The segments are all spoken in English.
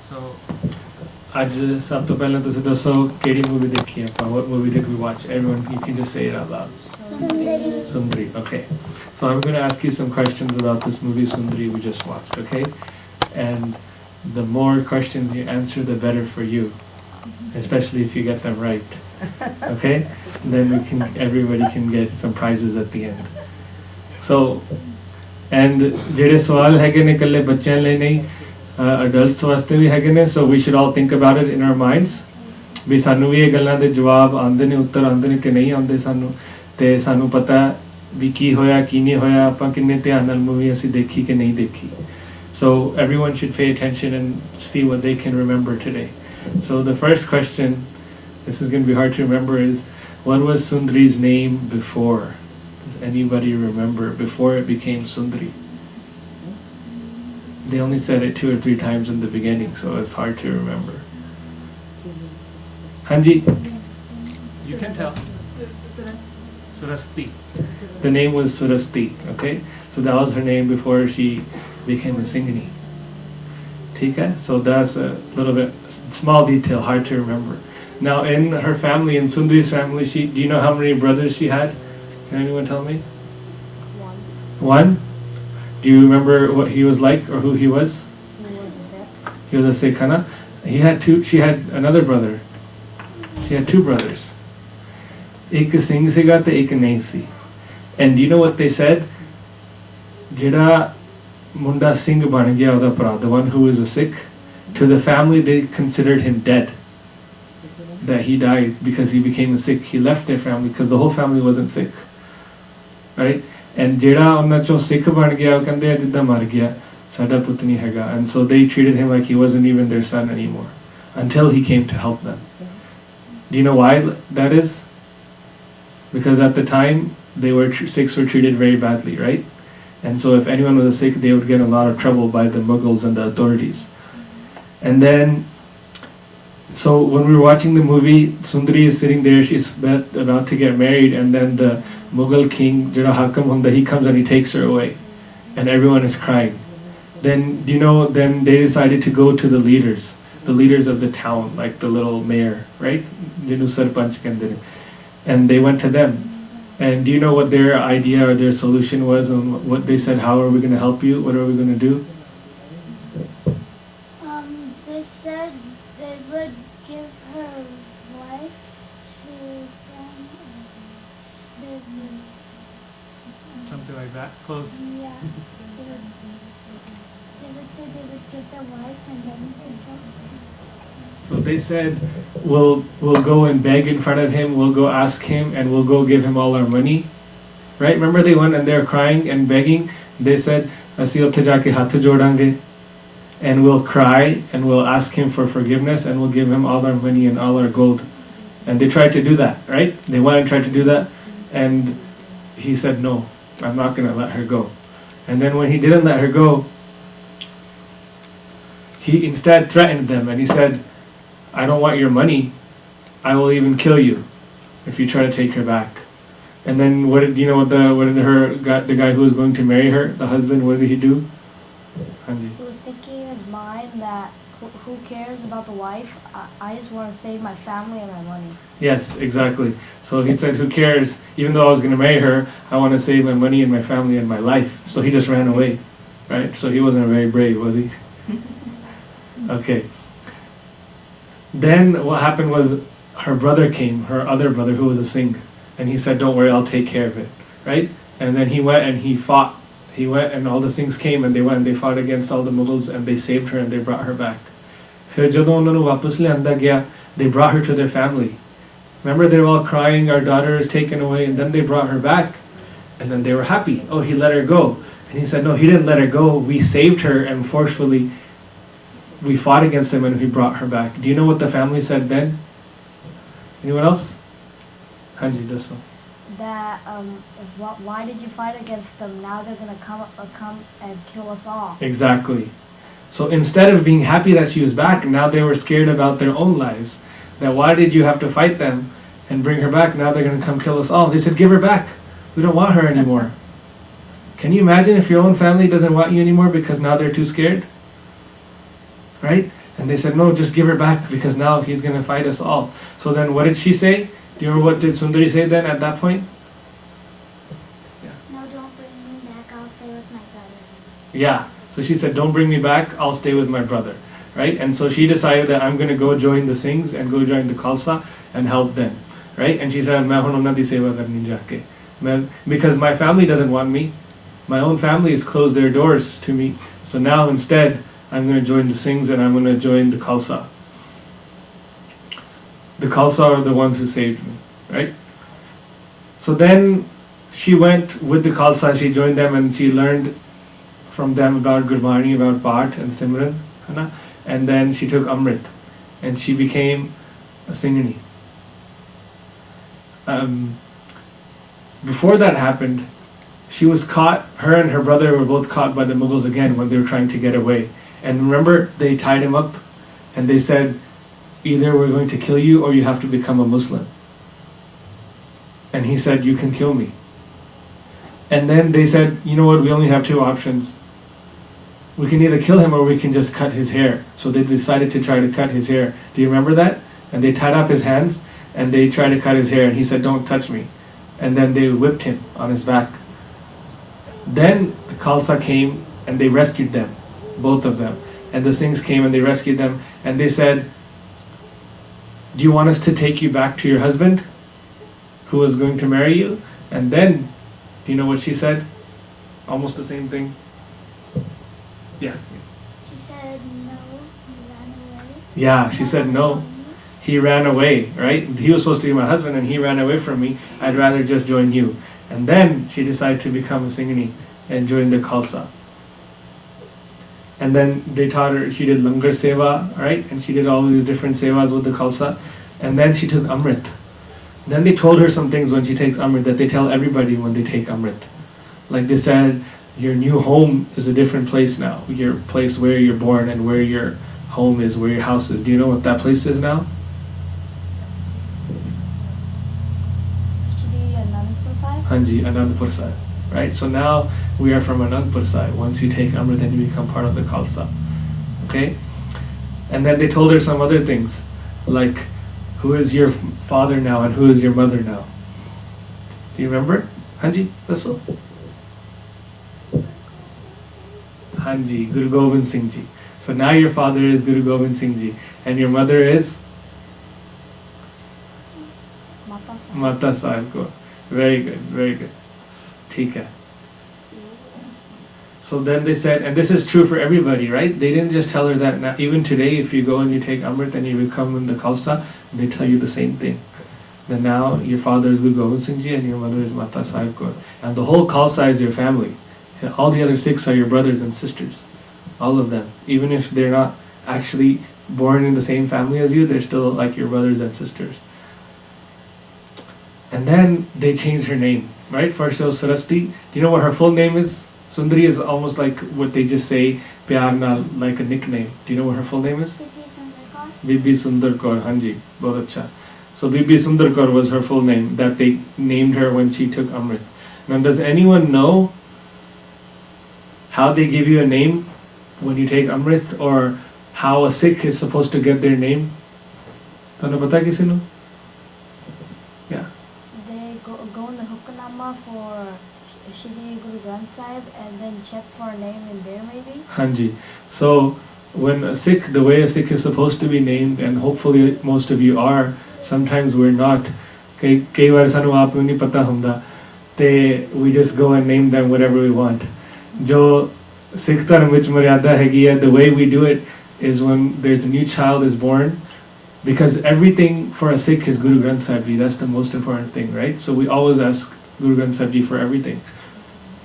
So, आज सब तो पहले तो दसो केडी मूवी देखी है what movie did we watch? Everyone, you can just say it out loud. Sundri. Okay. So I'm going to ask you some questions about this movie Sundri we just watched, okay? And the more questions you answer, the better for you, especially if you get them right. Okay? Then everybody can get some prizes at the end. So, and ਜਿਹੜੇ ਸਵਾਲ ਹੈਗੇ ਨੇ ਇਕੱਲੇ ਬੱਚਿਆਂ ਲਈ ਨਹੀਂ, adults ਵਾਸਤੇ ਵੀ ਹੈਗੇ ਨੇ, so we should all think about it in our minds. ਵੀ ਸਾਨੂੰ ਵੀ ਇਹ ਗੱਲਾਂ ਦੇ ਜਵਾਬ ਆਉਂਦੇ ਨੇ, ਉੱਤਰ ਆਉਂਦੇ ਨੇ ਕਿ ਨਹੀਂ ਆਉਂਦੇ ਸਾਨੂੰ, ਤੇ ਸਾਨੂੰ ਪਤਾ ਵੀ ਕੀ ਹੋਇਆ ਕੀ ਨਹੀਂ ਹੋਇਆ, ਆਪਾਂ ਕਿੰਨੇ ਧਿਆਨ ਨਾਲ ਮੂਵੀ ਅਸੀਂ ਦੇਖੀ ਕਿ ਨਹੀਂ ਦੇਖੀ. So everyone should pay attention and see what they can remember today. So the first question, this is going to be hard to remember, is what was Sundri's name before? Does anybody remember before it became Sundri? They only said it 2 or 3 times in the beginning, so it's hard to remember. Hanji? You can tell. Surasti. The name was Surasti, okay? So that was her name before she became a Singhini. Okay? So that's a little bit, small detail, hard to remember. Now in her family, in Sundri's family, do you know how many brothers she had? Can anyone tell me? One? Do you remember what he was like or who he was? He was a Sikh. He was a Sikh, huh? She had another brother. She had 2 brothers. Ek Singh siga te ek nahi si. And do you know what they said? Jida Munda Singh ban gaya oda pra, the one who was a Sikh, to the family they considered him dead. That he died because he became a Sikh. He left their family because the whole family wasn't Sikh. Right? And jeda ਉਹਨਾਂ ਚੋਂ Sikh ਬਣ ਗਿਆ, ਉਹ ਕਹਿੰਦੇ ਜਿੱਦਾਂ ਮਰ ਗਿਆ, ਸਾਡਾ ਪੁੱਤ ਨਹੀਂ ਹੈਗਾ. And so they treated him like he wasn't even their son anymore until he came to help them. Do you know why that is? Because at the time Sikhs were treated very badly, right? And so if anyone was a Sikh, they would get a lot of trouble by the Mughals and the authorities. And then, so when we were watching the movie, Sundri is sitting there, she's about to get married, and then the Mughal king, Jada Hakam Hunda, he comes and he takes her away. And everyone is crying. Then, do you know, then they decided to go to the leaders of the town, like the little mayor, right? Jinu Sarpanch kende. And they went to them. And do you know what their idea or their solution was, and what they said, how are we going to help you? What are we going to do? They said they would give her life to them. Something like that? Close. Yeah. They would say they would give their wife and then So they said, we'll go and beg in front of him, we'll go ask him, and we'll go give him all our money. Right? Remember they went and they're crying and begging? They said, Asi utthe jaake hath jodange, and we'll cry and we'll ask him for forgiveness and we'll give him all our money and all our gold. And they tried to do that, right? They went and tried to do that, and he said, no, I'm not going to let her go. And then when he didn't let her go, he instead threatened them, and he said, I don't want your money. I will even kill you if you try to take her back. And then what did the guy who was going to marry her, the husband, what did he do? Hanji. He was thinking in his mind that who cares about the wife? I just want to save my family and my money. Yes, exactly. So he said, who cares? Even though I was going to marry her, I want to save my money and my family and my life. So he just ran away, right? So he wasn't very brave, was he? Okay. Then what happened was her brother came, her other brother who was a Sikh, and he said, don't worry, I'll take care of it, right? And then he went and he fought. He went and all the Sikhs came and they went and they fought against all the Mughals and they saved her and they brought her back. They brought her to their family. Remember, they were all crying, our daughter is taken away, and then they brought her back. And then they were happy. Oh, he let her go. And he said, no, he didn't let her go. We saved her and forcefully we fought against them and we brought her back. Do you know what the family said then? Anyone else? Hanji, this one. That why did you fight against them? Now they're gonna come and kill us all. Exactly. So instead of being happy that she was back, now they were scared about their own lives. That why did you have to fight them and bring her back? Now they're gonna come kill us all. They said, give her back. We don't want her anymore. Can you imagine if your own family doesn't want you anymore because now they're too scared? Right? And they said, no, just give her back because now he's going to fight us all. So then what did she say? Do you remember what did Sundri say then at that point? No, don't bring me back. I'll stay with my brother. Yeah. So she said, don't bring me back. I'll stay with my brother. Right? And so she decided that I'm going to go join the Singhs and go join the Khalsa and help them. Right? And she said, "Main hun unna di seva karni jaake." Because my family doesn't want me. My own family has closed their doors to me. So now instead, I'm going to join the Singhs and I'm going to join the Khalsa. The Khalsa are the ones who saved me. Right? So then she went with the Khalsa, she joined them and she learned from them about Gurbani, about Path and Simran. And then she took Amrit and she became a Singhani. Before that happened, she was caught, her and her brother were both caught by the Mughals again when they were trying to get away. And remember, they tied him up and they said, either we're going to kill you or you have to become a Muslim. And he said, you can kill me. And then they said, you know what, we only have two options. We can either kill him or we can just cut his hair. So they decided to try to cut his hair. Do you remember that? And they tied up his hands and they tried to cut his hair and he said, don't touch me. And then they whipped him on his back. Then the Khalsa came and they rescued them, both of them. And the Singhs came and they rescued them and they said, do you want us to take you back to your husband who is going to marry you? And then, do you know what she said? Almost the same thing. Yeah. She said no. He ran away. Yeah, she said no. He ran away, right? He was supposed to be my husband and he ran away from me. I'd rather just join you. And then she decided to become a Singhani and join the Khalsa. And then they taught her, she did langar seva, right? And she did all these different sevas with the Khalsa. And then she took Amrit. Then they told her some things when she takes Amrit that they tell everybody when they take Amrit. Like they said, your new home is a different place now. Your place where you're born and where your home is, where your house is. Do you know what that place is now? Hanji, Anandpur side. Right? So now we are from Anandpur side. Once you take Amrit, then you become part of the Khalsa. Okay? And then they told her some other things, like who is your father now and who is your mother now? Do you remember? Hanji, listen. Hanji, Guru Gobind Singh Ji. So now your father is Guru Gobind Singh Ji and your mother is Mata Sahib Kaur. Very good, very good. Theek hai. So then they said, and this is true for everybody, right? They didn't just tell her that. Now, even today, if you go and you take Amrit and you become in the Khalsa, they tell you the same thing. That now your father is Guru Gobind Singh Ji and your mother is Mata Sahib Kaur. And the whole Khalsa is your family. And all the other Sikhs are your brothers and sisters. All of them. Even if they're not actually born in the same family as you, they're still like your brothers and sisters. And then they changed her name, right? First it was Sarasti. Do you know what her full name is? Sundri is almost like what they just say, pyar naal, like a nickname. Do you know what her full name is? Bibi Sundar Kaur. Hanji, bahut acha. So Bibi Sundar Kaur was her full name that they named her when she took Amrit. Now does anyone know how they give you a name when you take Amrit, or how a Sikh is supposed to get their name? Tanu pata kisi nu? Yeah. Go in the Hukamnama for Shri Guru Granth Sahib and then check for a name in there maybe? Hanji. So when a Sikh, the way a Sikh is supposed to be named, and hopefully most of you are, sometimes we're not. We just go and name them whatever we want. Jo Sikh dharm vich maryada hegi hai, the way we do it is when there's a new child is born, because everything for a Sikh is Guru Granth Sahib Ji. That's the most important thing, right? So we always ask Guru Granth Sahib Ji for everything.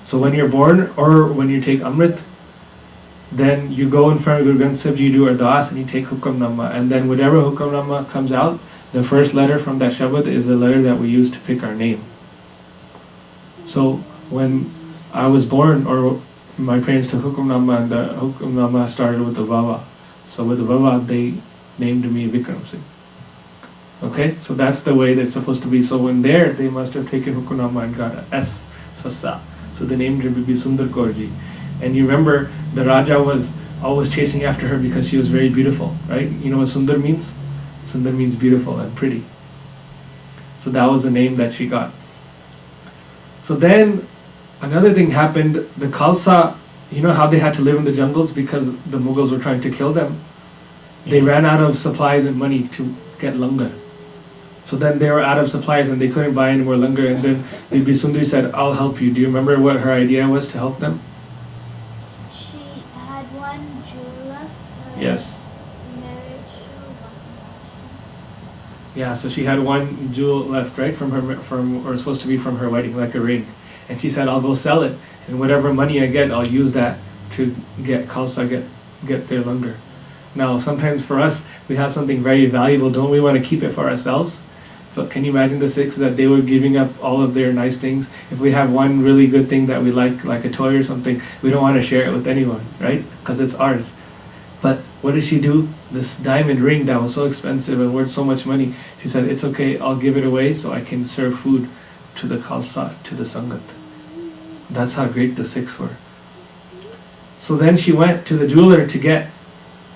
So when you're born or when you take Amrit, then you go in front of Guru Granth Sahib Ji, you do Ardas and you take Hukamnama, and then whatever Hukamnama comes out, the first letter from that Shabad is the letter that we use to pick our name. So when I was born, or my parents took Hukamnama, and the Hukamnama started with the Vava. So with the Vava, they named me Vikram Singh. Okay, so that's the way that's supposed to be. So when there, they must have taken Hukamnama and got a S, Sassa. So they named her Bibi Sundar Kaur Ji. And you remember, the Raja was always chasing after her because she was very beautiful, right? You know what Sundar means? Sundar means beautiful and pretty. So that was the name that she got. So then another thing happened. The Khalsa, you know how they had to live in the jungles because the Mughals were trying to kill them? They ran out of supplies and money to get langar. So then they were out of supplies and they couldn't buy any more langar. And then Bibi Sundri said, I'll help you. Do you remember what her idea was to help them? She had one jewel left. Yes. Marriage jewel. Yeah, so she had one jewel left, right, or supposed to be from her wedding, like a ring. And she said, I'll go sell it. And whatever money I get, I'll use that to get Khalsa, get their langar. Now, sometimes for us, we have something very valuable. Don't we want to keep it for ourselves? But can you imagine the Sikhs that they were giving up all of their nice things? If we have one really good thing that we like a toy or something, we don't want to share it with anyone, right? Because it's ours. But what did she do? This diamond ring that was so expensive and worth so much money, she said, it's okay, I'll give it away so I can serve food to the Khalsa, to the Sangat. That's how great the Sikhs were. So then she went to the jeweler to get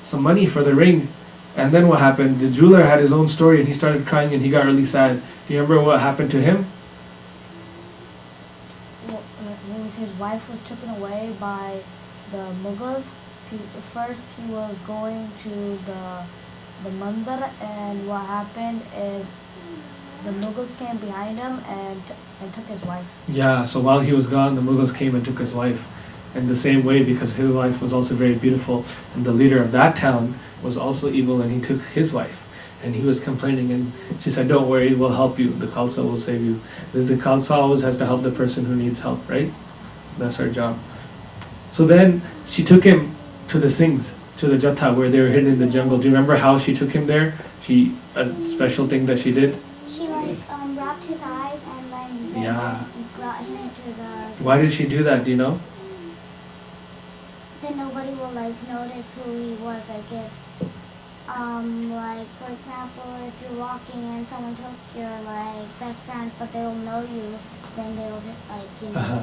some money for the ring. And then what happened? The jeweler had his own story and he started crying and he got really sad. Do you remember what happened to him? Well, his wife was taken away by the Mughals. First he was going to the mandir, and what happened is the Mughals came behind him and took his wife. Yeah, so while he was gone, the Mughals came and took his wife. In the same way, because his wife was also very beautiful, and the leader of that town was also evil, and he took his wife. And he was complaining, and she said, don't worry, we'll help you. The Khalsa will save you. Because the Khalsa always has to help the person who needs help, right? That's her job. So then she took him to the Singhs, to the Jatha, where they were hidden in the jungle. Do you remember how she took him there? A special thing that she did? She wrapped his eyes and then Yeah. brought him to the. Why did she do that, do you know? Then nobody will notice who he was. For example, if you're walking and someone took your best friend, but they don't know you, then they'll Uh-huh.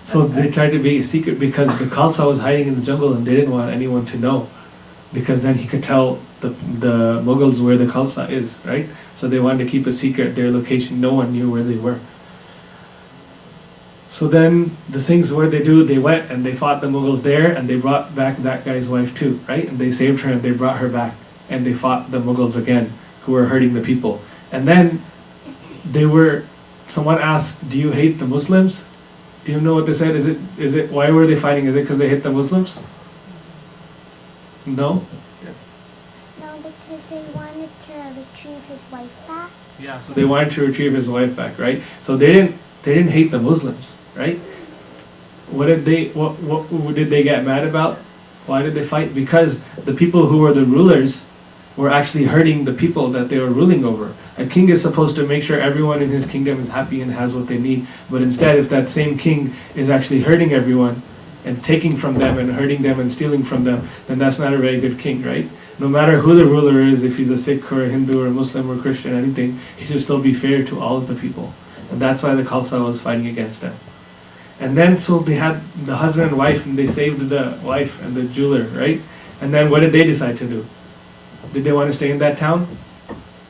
So they tried to be secret because the Khalsa was hiding in the jungle and they didn't want anyone to know, because then he could tell the Mughals where the Khalsa is, right? So they wanted to keep a secret, their location. No one knew where they were. So then the Singhs, what did they do? They went and they fought the Mughals there, and they brought back that guy's wife too, right? And they saved her and they brought her back, and they fought the Mughals again, who were hurting the people. And then someone asked, do you hate the Muslims? Do you know what they said? Is it why were they fighting? Is it because they hate the Muslims? No? Yes. No, because they wanted to retrieve his wife back. Yeah, so they wanted to retrieve his wife back, right? So they didn't hate the Muslims, right? What did they get mad about? Why did they fight? Because the people who were the rulers were actually hurting the people that they were ruling over. A king is supposed to make sure everyone in his kingdom is happy and has what they need. But instead, if that same king is actually hurting everyone and taking from them and hurting them and stealing from them, then that's not a very good king, right? No matter who the ruler is, if he's a Sikh or a Hindu or a Muslim or Christian, anything, he should still be fair to all of the people. And that's why the Khalsa was fighting against them. And then so they had the husband and wife, and they saved the wife and the jeweler, right? And then what did they decide to do? Did they want to stay in that town?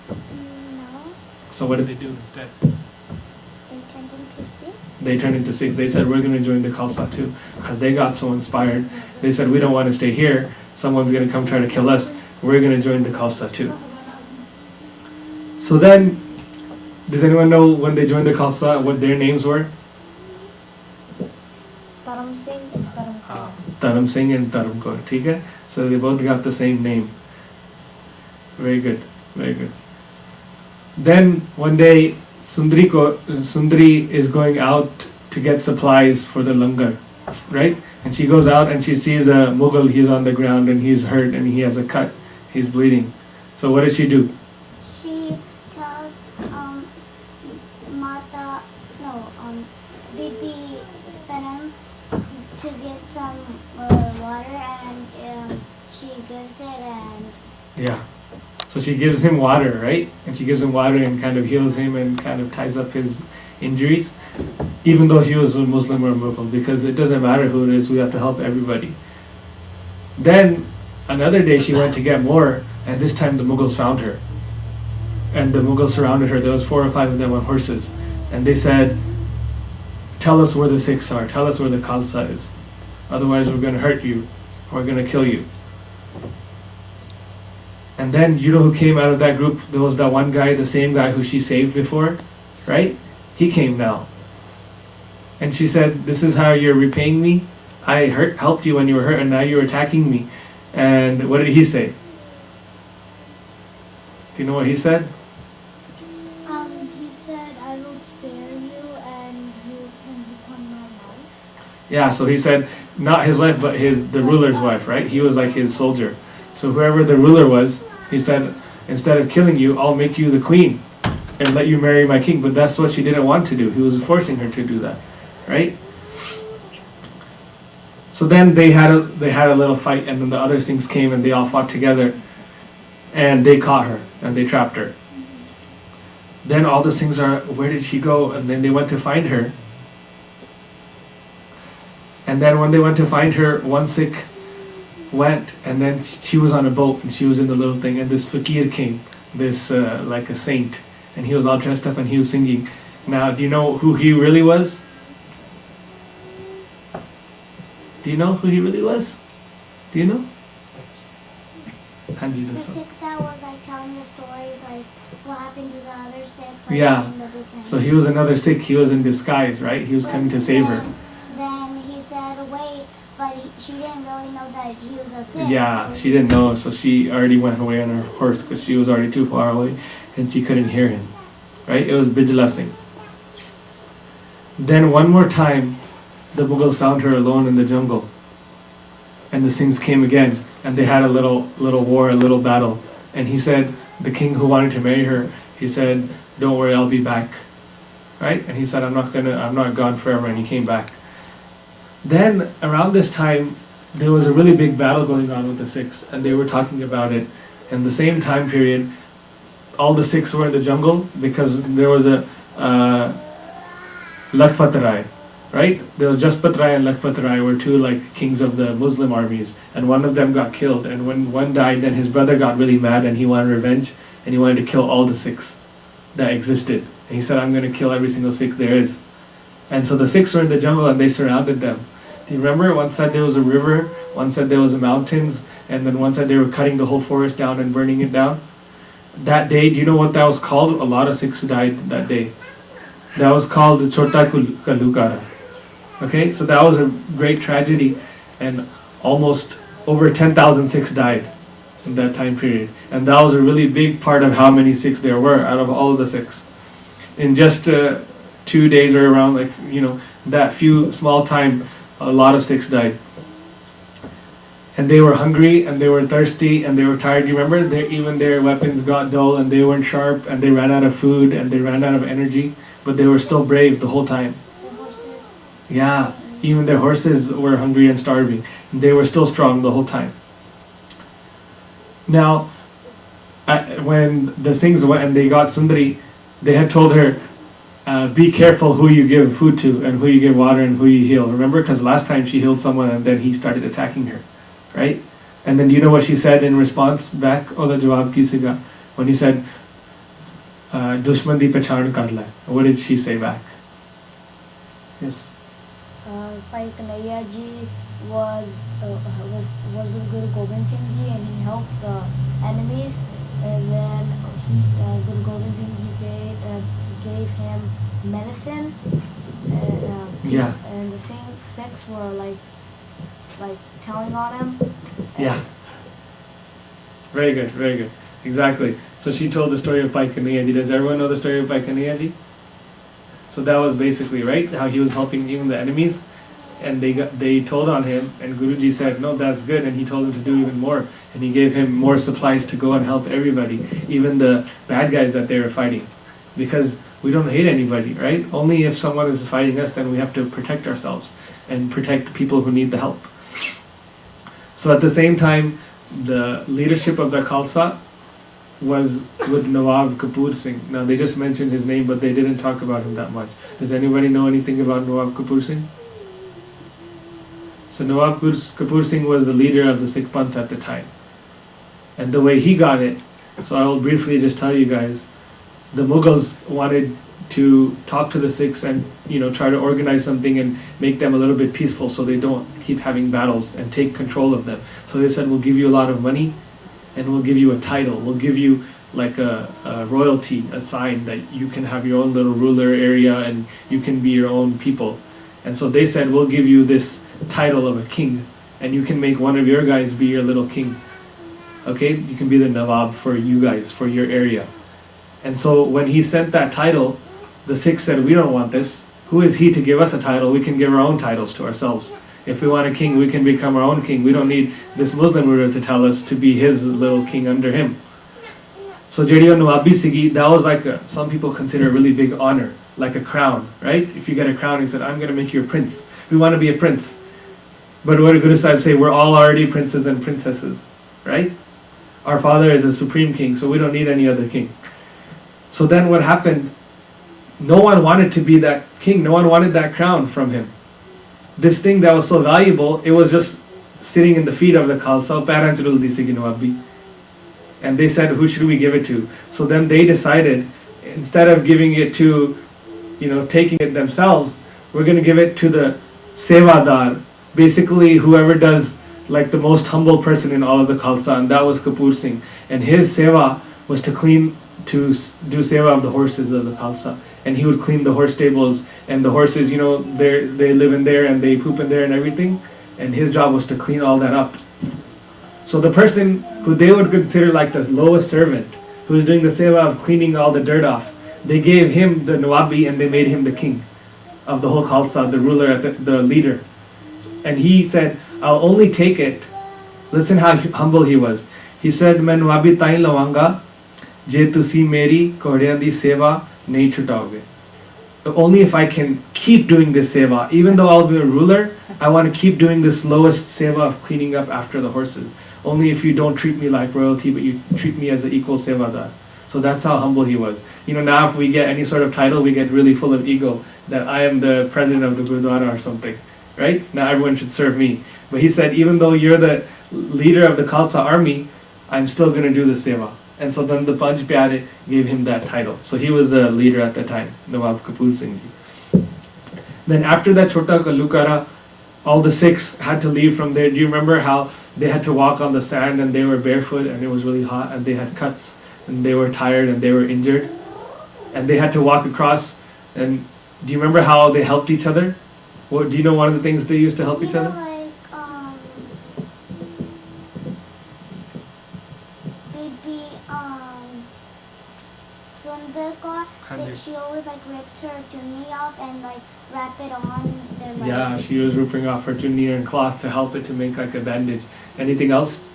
No. So what did they do instead? They turned into Sikh. They turned into Sikh. They said, we're going to join the Khalsa too. Because they got so inspired. They said, we don't want to stay here. Someone's going to come try to kill us. We're going to join the Khalsa too. So then, does anyone know when they joined the Khalsa, what their names were? Dharam Singh and Dharam Kaur. Dharam Singh and Dharam Kaur. ठीक है? So they both got the same name. Very good, very good. Then one day, Sundri is going out to get supplies for the langar, right? And she goes out and she sees a Mughal. He's on the ground and he's hurt and he has a cut. He's bleeding. So what does she do? She tells Bibi Dharam to get some water, and she gives it, and Yeah. So she gives him water, right? And she gives him water and kind of heals him and kind of ties up his injuries, even though he was a Muslim or a Mughal, because it doesn't matter who it is, we have to help everybody. Then another day she went to get more, and this time the Mughals found her. And the Mughals surrounded her. There was 4 or 5 of them on horses. And they said, tell us where the Sikhs are. Tell us where the Khalsa is. Otherwise we're going to hurt you. We're going to kill you. And then you know who came out of that group? There was that one guy, the same guy who she saved before, right? He came now. And she said, this is how you're repaying me? I helped you when you were hurt and now you're attacking me. And what did he say? Do you know what he said? He said, I will spare you and you can become my wife. Yeah, so he said, not his wife, but the ruler's wife, right? He was like his soldier. So whoever the ruler was, he said, instead of killing you, I'll make you the queen and let you marry my king. But that's what she didn't want to do. He was forcing her to do that, right? So then they had a little fight, and then the other Singhs came and they all fought together, and they caught her and they trapped her. Then all the Singhs are, where did she go? And then they went to find her. And then when they went to find her, one Sikh went, and then she was on a boat and she was in the little thing, and this fakir came, this like a saint, and he was all dressed up and he was singing. Now, do you know who he really was? Do you know who he really was? Do you know? The Sikh that was like telling the stories, like what happened to the other Sikhs. Like, Yeah. and everything. So he was another Sikh. He was in disguise, right? He was coming to save her. Then he said, wait, but she didn't really know that he was a Sikh. Yeah, so she didn't know, so she already went away on her horse because she was already too far away and she couldn't hear him. Right? It was Bijla Singh. Then one more time, the Mughals found her alone in the jungle. And the Singhs came again, and they had a little war, a little battle. And he said, the king who wanted to marry her, he said, don't worry, I'll be back. Right? And he said, I'm not gone forever, and he came back. Then around this time, there was a really big battle going on with the Sikhs, and they were talking about it. In the same time period, all the Sikhs were in the jungle because there was a Lakhpat Rai, right? There was Jaspat Rai and Lakhpat Rai were two like kings of the Muslim armies, and one of them got killed. And when one died, then his brother got really mad and he wanted revenge, and he wanted to kill all the Sikhs that existed. And he said, I'm going to kill every single Sikh there is. And so the Sikhs were in the jungle and they surrounded them. Do you remember? One side there was a river, one side there was the mountains, and then one side they were cutting the whole forest down and burning it down. That day, do you know what that was called? A lot of Sikhs died that day. That was called the Chota Kalukara. Okay, so that was a great tragedy, and almost over 10,000 Sikhs died in that time period. And that was a really big part of how many Sikhs there were out of all of the Sikhs. In just 2 days or around, like, that few small time, a lot of Sikhs died. And they were hungry and they were thirsty and they were tired. You remember? Even their weapons got dull and they weren't sharp and they ran out of food and they ran out of energy. But they were still brave the whole time. the horses. Yeah, even their horses were hungry and starving. And they were still strong the whole time. Now, when the Singhs went and they got Sundri, they had told her, be careful who you give food to and who you give water and who you heal. Remember? Because last time she healed someone and then he started attacking her. Right? And then do you know what she said in response back? Oda jawab ki siga? When he said, Dushman di pehchan kar la. What did she say back? Yes. Bhai Kanhaiya ji was with Guru Gobind Singh ji, and he helped the enemies. And then Guru Gobind Singh ji gave him medicine. Yeah. And the Sikhs were like telling on him. Yeah. Very good, very good. Exactly. So she told the story of Bhai Kanhaiya ji. Does everyone know the story of Bhai Kanhaiya ji? So that was basically, right, how he was helping even the enemies. And they told on him, and Guruji said, no, that's good, and he told him to do even more. And he gave him more supplies to go and help everybody, even the bad guys that they were fighting. Because we don't hate anybody, right? Only if someone is fighting us, then we have to protect ourselves and protect people who need the help. So at the same time, the leadership of the Khalsa was with Nawab Kapoor Singh. Now they just mentioned his name, but they didn't talk about him that much. Does anybody know anything about Nawab Kapoor Singh? So Nawab Kapoor Singh was the leader of the Sikh Panth at the time. And the way he got it, so I will briefly just tell you guys, the Mughals wanted to talk to the Sikhs and try to organize something and make them a little bit peaceful so they don't keep having battles and take control of them. So they said, we'll give you a lot of money and we'll give you a title. We'll give you like a royalty, a sign that you can have your own little ruler area and you can be your own people. And so they said, we'll give you this title of a king and you can make one of your guys be your little king. Okay, you can be the Nawab for you guys, for your area. And so when he sent that title, the Sikhs said, we don't want this. Who is he to give us a title? We can give our own titles to ourselves. If we want a king, we can become our own king. We don't need this Muslim ruler to tell us to be his little king under him. So Jadiyo Nawabi Sigi, that was like some people consider a really big honor, like a crown, right? If you get a crown, he said, I'm going to make you a prince. We want to be a prince. But what did Guru Sahib say? We're all already princes and princesses, right? Our father is a supreme king, so we don't need any other king. So then what happened? No one wanted to be that king. No one wanted that crown from him. This thing that was so valuable, it was just sitting in the feet of the Khalsa. And they said, who should we give it to? So then they decided, instead of giving it to, taking it themselves, we're going to give it to the Sevadar. Basically, whoever does, like the most humble person in all of the Khalsa, and that was Kapoor Singh. And his seva was to do seva of the horses of the Khalsa. And he would clean the horse stables, and the horses, they live in there and they poop in there and everything. And his job was to clean all that up. So the person who they would consider like the lowest servant, who was doing the seva of cleaning all the dirt off, they gave him the Nawabi and they made him the king of the whole Khalsa, the ruler, the leader. And he said, I'll only take it. Listen how humble he was. He said, "Main Nawabi tain lawanga, je tusi meri kohdiyan di seva nahi chutaoge." Only if I can keep doing this seva, even though I'll be a ruler, I want to keep doing this lowest seva of cleaning up after the horses. Only if you don't treat me like royalty, but you treat me as an equal sevadar. So that's how humble he was. Now if we get any sort of title, we get really full of ego that I am the president of the Gurdwara or something, right? Now everyone should serve me. But he said, even though you're the leader of the Khalsa army, I'm still going to do the seva. And so then the Panch Pyare gave him that title. So he was the leader at the time, Nawab Kapoor Singh ji. Then after that Chota Kalukara, all the Sikhs had to leave from there. Do you remember how they had to walk on the sand and they were barefoot and it was really hot and they had cuts and they were tired and they were injured? And they had to walk across. And do you remember how they helped each other? What, do you know one of the things they used to help each other? Sundri, she always rips her chunni off and wrap it on their leg. Yeah, she was ripping off her chunni and cloth to help it to make like a bandage. Anything else?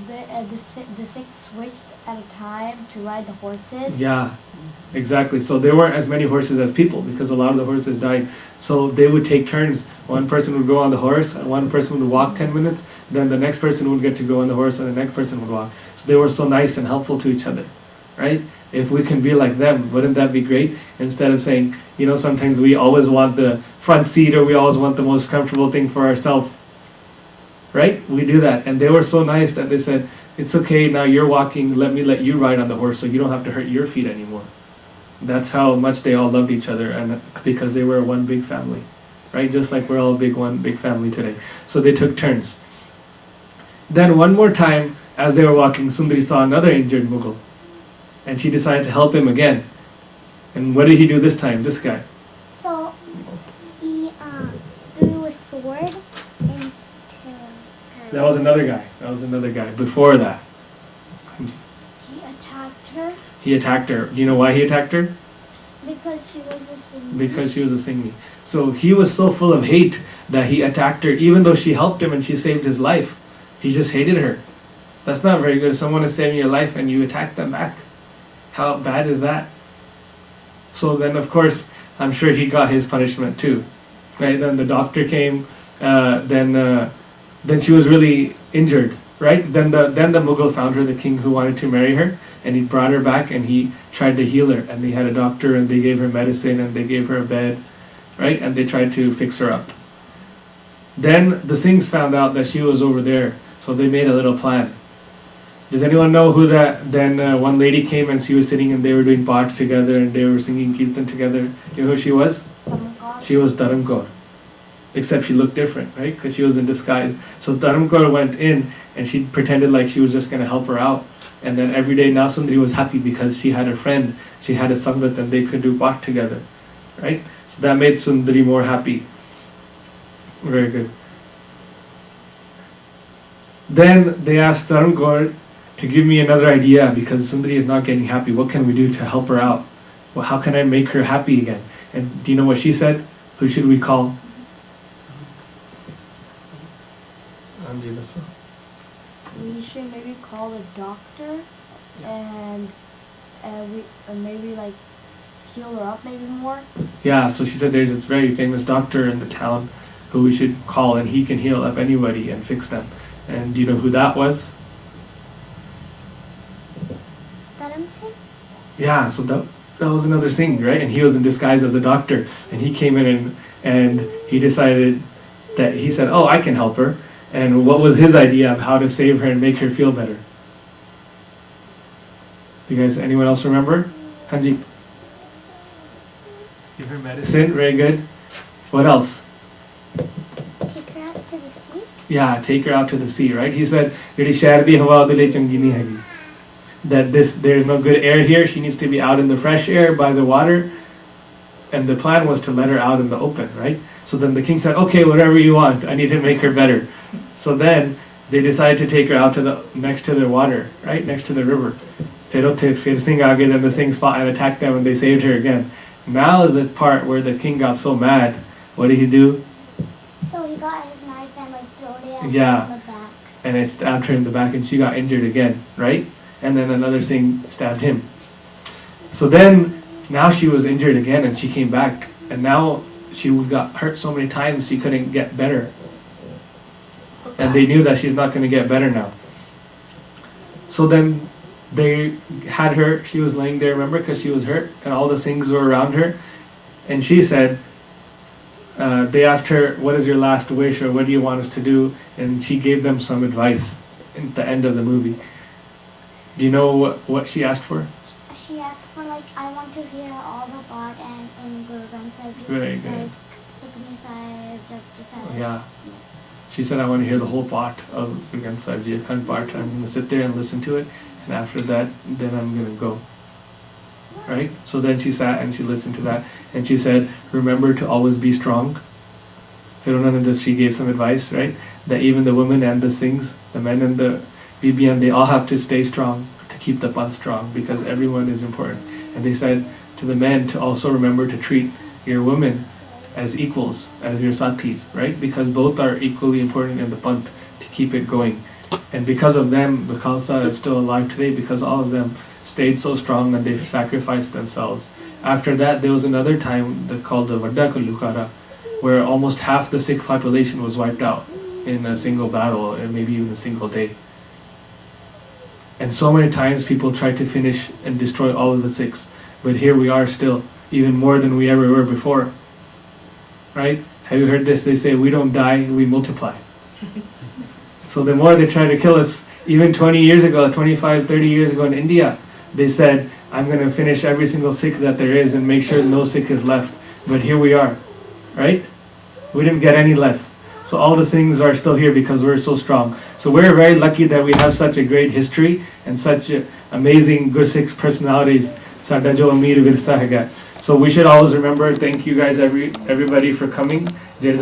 The Sikhs switched at a time to ride the horses. Yeah, exactly. So there weren't as many horses as people because a lot of the horses died. So they would take turns. One person would go on the horse, and one person would walk 10 minutes, then the next person would get to go on the horse, and the next person would walk. So they were so nice and helpful to each other, right? If we can be like them, wouldn't that be great? Instead of saying, sometimes we always want the front seat or we always want the most comfortable thing for ourselves, right? We do that. And they were so nice that they said, it's okay, now you're walking, let me let you ride on the horse so you don't have to hurt your feet anymore. That's how much they all loved each other, and because they were one big family, right? Just like we're all one big family today. So they took turns. Then one more time, as they were walking, Sundri saw another injured Mughal. And she decided to help him again. And what did he do this time, this guy? So he threw a sword into her. That was another guy. Before that. He attacked her. He attacked her. Do you know why he attacked her? Because she was a Singh. Because she was a Singhi. So he was so full of hate that he attacked her, even though she helped him and she saved his life. He just hated her. That's not very good. If someone is saving your life and you attack them back. How bad is that? So then, of course, I'm sure he got his punishment too. Right? Then the doctor came. Then she was really injured. Right? Then the Mughal found her the king who wanted to marry her, and he brought her back and he tried to heal her. And they had a doctor and they gave her medicine and they gave her a bed, right? And they tried to fix her up. Then the Singhs found out that she was over there, so they made a little plan. Does anyone know who that? Then one lady came and she was sitting and they were doing part together and they were singing kirtan together. You know who she was? She was Dharam Kaur. Except she looked different, right? Because she was in disguise. So Dharam Kaur went in and she pretended like she was just going to help her out. And then every day now Sundri was happy because she had a friend, she had a Sangat and they could do part together, right? So that made Sundri more happy. Very good. Then they asked Dharam Kaur to give me another idea because Sundri is not getting happy. What can we do to help her out? Well, how can I make her happy again? And do you know what she said? Who should we call? We should maybe call the doctor and we maybe like heal her up maybe more. Yeah, so she said there's this very famous doctor in the town who we should call and he can heal up anybody and fix them. And do you know who that was? Dharam Singh? Yeah, so that was another Singh, right? And he was in disguise as a doctor. And he came in and he decided that he said, oh, I can help her. And what was his idea of how to save her and make her feel better? You guys, anyone else remember? Hanji? Give her medicine, very good. What else? Take her out to the sea? Yeah, take her out to the sea, right? He said, that there's no good air here, she needs to be out in the fresh air by the water. And the plan was to let her out in the open, right? So then the king said, okay, whatever you want, I need to make her better. So then they decided to take her out to next to the water, right? Next to the river. Bhai Vir Singh aged and the Singhs fought and attacked them and they saved her again. Now is the part where the king got so mad. What did he do? So he got his knife and like threw it at her Yeah. in the back. And it stabbed her in the back and she got injured again, right? And then another Singh stabbed him. So then, now she was injured again and she came back. And now she got hurt so many times she couldn't get better. And they knew that she's not going to get better now. So then they had her, she was laying there, remember, because she was hurt, and all the Singhs were around her. And she said, they asked her, what is your last wish, or what do you want us to do? And she gave them some advice at the end of the movie. Do you know what she asked for? She asked for like, I want to hear all the part and in Guru Granth Sahib. Very good. Like Sukhmani Sahib, Japji Sahib. Yeah. She said, I want to hear the whole part of Vikram Sahib Ji Akhand part. I'm going to sit there and listen to it. And after that, then I'm going to go. Right? So then she sat and she listened to that. And she said, remember to always be strong. She gave some advice, right? That even the women and the Singhs, the men and the BBN, they all have to stay strong to keep the Panth strong because everyone is important. And they said to the men to also remember to treat your women as equals, as your sathis, right? Because both are equally important in the Panth to keep it going. And because of them, the Khalsa is still alive today because all of them stayed so strong and they've sacrificed themselves. After that, there was another time called the Vadda Kalukara, where almost half the Sikh population was wiped out in a single battle, and maybe even a single day. And so many times people tried to finish and destroy all of the Sikhs, but here we are still, even more than we ever were before. Right? Have you heard this? They say, we don't die, we multiply. So the more they try to kill us, even 20 years ago, 25, 30 years ago in India, they said, I'm going to finish every single Sikh that there is and make sure no Sikh is left. But here we are, right? We didn't get any less. So all the Singhs are still here because we're so strong. So we're very lucky that we have such a great history and such amazing good Sikh personalities. Sada jo Amrit Virsa hai. So we should always remember, thank you guys everybody for coming. We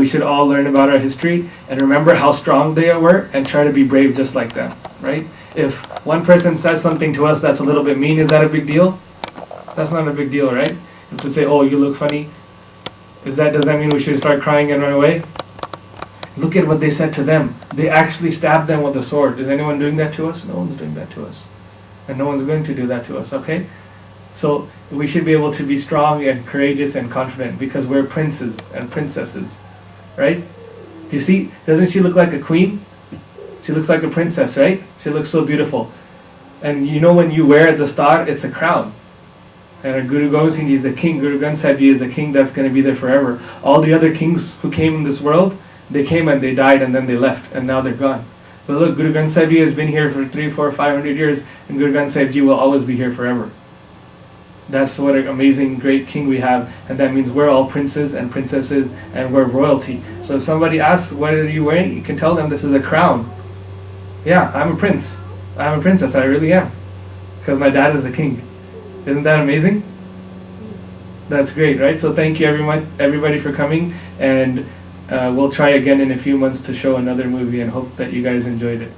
should all learn about our history and remember how strong they were and try to be brave just like them, right? If one person says something to us that's a little bit mean, is that a big deal? That's not a big deal, right? If to say, oh, you look funny, does that mean we should start crying and run away? Look at what they said to them. They actually stabbed them with a sword. Is anyone doing that to us? No one's doing that to us. And no one's going to do that to us, okay? So we should be able to be strong and courageous and confident because we're princes and princesses, right? You see, doesn't she look like a queen? She looks like a princess, right? She looks so beautiful. And you know when you wear the star, it's a crown, And our Guru Gobind Singh Ji is the king. Guru Granth Sahib Ji is the king that's going to be there forever. All the other kings who came in this world, they came and they died and then they left and now they're gone. But look, Guru Granth Sahib Ji has been here for 300, 400, 500 years, and Guru Granth Sahib Ji will always be here forever. That's what an amazing, great king we have, and that means we're all princes and princesses and we're royalty. So if somebody asks, what are you wearing? You can tell them this is a crown. Yeah, I'm a prince. I'm a princess, I really am. Because my dad is the king. Isn't that amazing? That's great, right? So thank you everybody for coming, and we'll try again in a few months to show another movie and hope that you guys enjoyed it.